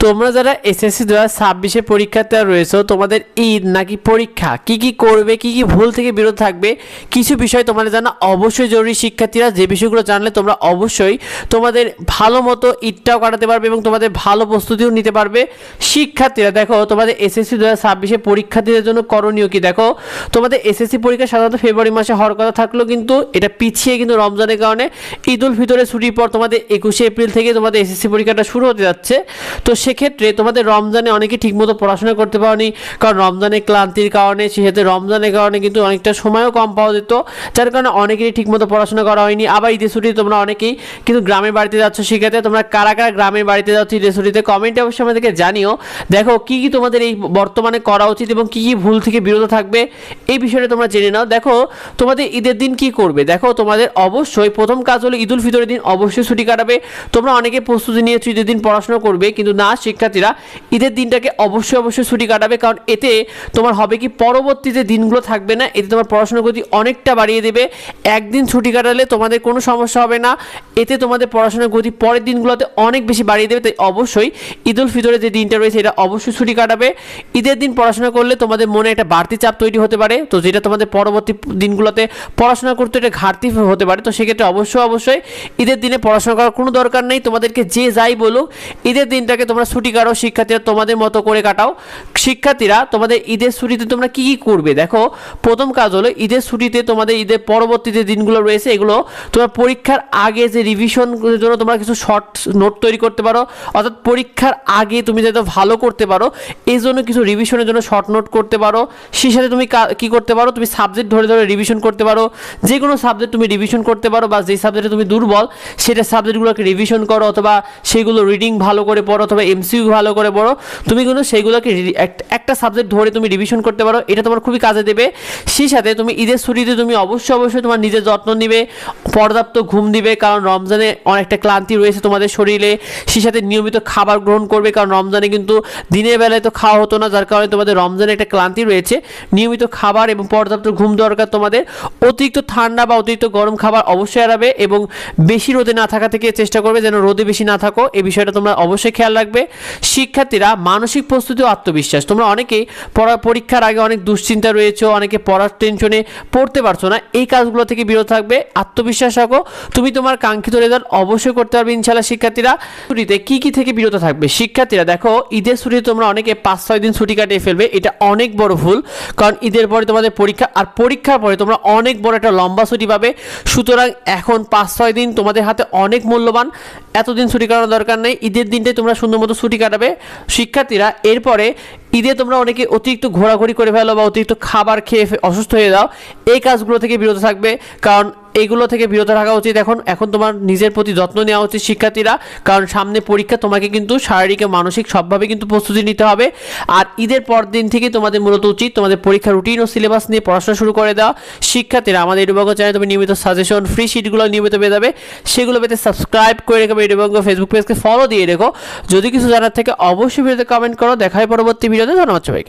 তোমরা যারা এসএসসি 2026 পরীক্ষাতে রয়েছো, তোমাদের ঈদ নাকি পরীক্ষা, কি কি করবে, কি কি ভুল থেকে বিরত থাকবে, কিছু বিষয় তোমাদের জানা অবশ্যই জরুরি। শিক্ষার্থীরা যে বিষয়গুলো জানলে তোমরা অবশ্যই তোমাদের ভালো মতো ঈদটাও কাটাতে পারবে এবং তোমাদের ভালো প্রস্তুতিও নিতে পারবে। শিক্ষার্থীরা দেখো, তোমাদের এসএসসি 2026 পরীক্ষার্থীদের জন্য করণীয় কি দেখো। তোমাদের এসএসসি পরীক্ষা সাধারণত ফেব্রুয়ারি মাসে হওয়ার কথা থাকলেও কিন্তু এটা পিছিয়ে কিন্তু রমজানের কারণে ঈদ উল ফিতরের ছুটির পর তোমাদের 21শে এপ্রিল থেকে তোমাদের এসএসসি পরীক্ষাটা শুরু হতে যাচ্ছে। তো সেক্ষেত্রে তোমাদের রমজানে অনেকে ঠিকমতো পড়াশোনা করতে পারেনি, কারণ রমজানের ক্লান্তির কারণে, সেক্ষেত্রে রমজানের কারণে কিন্তু অনেকটা সময়ও কম পাওয়া যেত, যার কারণে অনেকেরই ঠিকমতো পড়াশোনা করা হয়নি। আবার ঈদের ছুটিতে তোমরা অনেকেই কিন্তু গ্রামের বাড়িতে যাচ্ছ। সেক্ষেত্রে তোমরা কারা কারা গ্রামের বাড়িতে যাচ্ছ ঈদের ছুটিতে কমেন্টে অবশ্যই আমাদেরকে জানিও। দেখো কি কি তোমাদের এই বর্তমানে করা উচিত এবং কি কি ভুল থেকে বিরত থাকবে এই বিষয়টা তোমরা জেনে নাও। দেখো তোমাদের ঈদের দিন কি করবে। দেখো তোমাদের অবশ্যই প্রথম কাজ হলো ঈদ উল ফিতরের দিন অবশ্যই ছুটি কাটাবে। তোমরা অনেকে প্রস্তুতি নিয়েছো ঈদের দিন পড়াশোনা করবে, কিন্তু না, শিক্ষার্থীরা ঈদের দিনটাকে অবশ্যই ছুটি কাটাবে, কারণ এতে তোমার হবে কি পরবর্তী যে দিনগুলো থাকবে না, এতে তোমার পড়াশোনার গতি অনেকটা বাড়িয়ে দেবে। একদিন ছুটি কাটালে তোমাদের কোনো সমস্যা হবে না, এতে তোমাদের পড়াশোনার গতি পরের দিনগুলোতে অনেক বেশি বাড়িয়ে দেবে। তাই অবশ্যই ঈদ উল ফিতরের যে দিনটা রয়েছে এটা অবশ্যই ছুটি কাটাবে। ঈদের দিন পড়াশোনা করলে তোমাদের মনে একটা বাড়তি চাপ তৈরি হতে পারে, তো যেটা তোমাদের পরবর্তী দিনগুলোতে পড়াশোনা করতে এটা ঘাটতি হতে পারে। তো সেক্ষেত্রে অবশ্যই ঈদের দিনে পড়াশোনা করার কোনো দরকার নেই। তোমাদেরকে যে যাই বলুক, ঈদের দিনটাকে তোমরা ছুটি কাটাও, শিক্ষার্থীরা তোমাদের মতো করে কাটাও। শিক্ষার্থীরা তোমাদের ঈদের ছুটিতে তোমরা কি কি করবে। দেখো প্রথম কাজ হলো ঈদের ছুটিতে তোমাদের ঈদের পরবর্তী যে দিনগুলো রয়েছে এগুলো তোমার পরীক্ষার আগে যে রিভিশনের জন্য তোমরা কিছু শর্ট নোট তৈরি করতে পারো, অর্থাৎ পরীক্ষার আগে তুমি যাতে ভালো করতে পারো এই জন্য কিছু রিভিশনের জন্য শর্ট নোট করতে পারো। সেই সাথে তুমি কি করতে পারো, তুমি সাবজেক্ট ধরে ধরে রিভিশন করতে পারো। যে কোনো সাবজেক্ট তুমি রিভিশন করতে পারো, বা যে সাবজেক্টে তুমি দুর্বল সেটা সাবজেক্টগুলোকে রিভিশন করো, অথবা সেগুলো রিডিং ভালো করে পড়ো, অথবা এমসিকিউ ভালো করে পড়ো। তুমি কিন্তু সেইগুলোকে একটা সাবজেক্ট ধরে তুমি রিভিশন করতে পারো, এটা তোমার খুবই কাজে দেবে। সেই সাথে তুমি ঈদের ছুটিতে তুমি অবশ্যই তোমার নিজের যত্ন নিবে, পর্যাপ্ত ঘুম দিবে, কারণ রমজানে অনেকটা ক্লান্তি রয়েছে তোমাদের শরীরে। সেই সাথে নিয়মিত খাবার গ্রহণ করবে, কারণ রমজানে কিন্তু দিনের বেলায় তো খাওয়া হতো না, যার কারণে তোমাদের রমজানে একটা ক্লান্তি রয়েছে। নিয়মিত খাবার এবং পর্যাপ্ত ঘুম দরকার তোমাদের। অতিরিক্ত ঠান্ডা বা অতিরিক্ত গরম খাবার অবশ্যই এড়াবে এবং বেশি রোদে না থাকা থেকে চেষ্টা করবে যেন রোদে বেশি না থাকো, এই বিষয়টা তোমরা অবশ্যই খেয়াল রাখবে। শিক্ষার্থীরা মানসিক প্রস্তুতি ও আত্মবিশ্বাস, তোমরা অনেকেই পরীক্ষার আগে অনেক দুশ্চিন্তা রয়েছে, অনেকে পড়ার টেনশনে পড়তে পারছো না, এই কাজগুলো থেকে বিরত থাকবে। আত্মবিশ্বাস রাখো, তুমি তোমার কাঙ্ক্ষিত রেজাল্ট অবশ্যই করতে পারবে ইনশাআল্লাহ। শিক্ষার্থীরা ছুটিতে কি কি থেকে বিরত থাকবে। শিক্ষার্থীরা দেখো ঈদের ছুটিতে তোমরা অনেকে 5-6 দিন ছুটি কাটিয়ে ফেলবে, এটা অনেক বড় ভুল, কারণ ঈদের পরে তোমাদের পরীক্ষা, আর পরীক্ষার পরে তোমরা অনেক বড় একটা লম্বা ছুটি পাবে। সুতরাং এখন 5-6 দিন তোমাদের হাতে অনেক মূল্যবান, এতদিন ছুটি কাটানোর দরকার নেই। ঈদের দিনটাই তোমরা সুন্দর মতো ছুটি কাটাবে। শিক্ষার্থীরা এরপরে ঈদে তোমরা অনেকে অতিরিক্ত ঘোরাঘুরি করে ফেলো বা অতিরিক্ত খাবার খেয়ে অসুস্থ হয়ে যাও, এই কাজগুলো থেকে বিরত থাকবে, কারণ এইগুলো থেকে বিরত থাকা উচিত। এখন তোমার নিজের প্রতি যত্ন নেওয়া উচিত শিক্ষার্থীরা, কারণ সামনে পরীক্ষা, তোমাকে কিন্তু শারীরিক ও মানসিক সবভাবে কিন্তু প্রস্তুতি নিতে হবে। আর ঈদের পর দিন থেকে তোমাদের মূলত উচিত তোমাদের পরীক্ষার রুটিন ও সিলেবাস নিয়ে পড়াশোনা শুরু করে দেওয়া। শিক্ষার্থীরা আমাদের এডুবঙ্গ চ্যানেলে তুমি নিয়মিত সাজেশন, ফ্রি শিটগুলো নিয়মিত পেয়ে যাবে, সেগুলো পেতে সাবস্ক্রাইব করে রেখো, এডুবঙ্গ ফেসবুক পেজকে ফলো দিয়ে রেখো। যদি কিছু জানার থেকে অবশ্যই ভিডিওতে কমেন্ট করো। দেখা হয় পরবর্তী ভিডিওতে। ধন্যবাদ সবাইকে।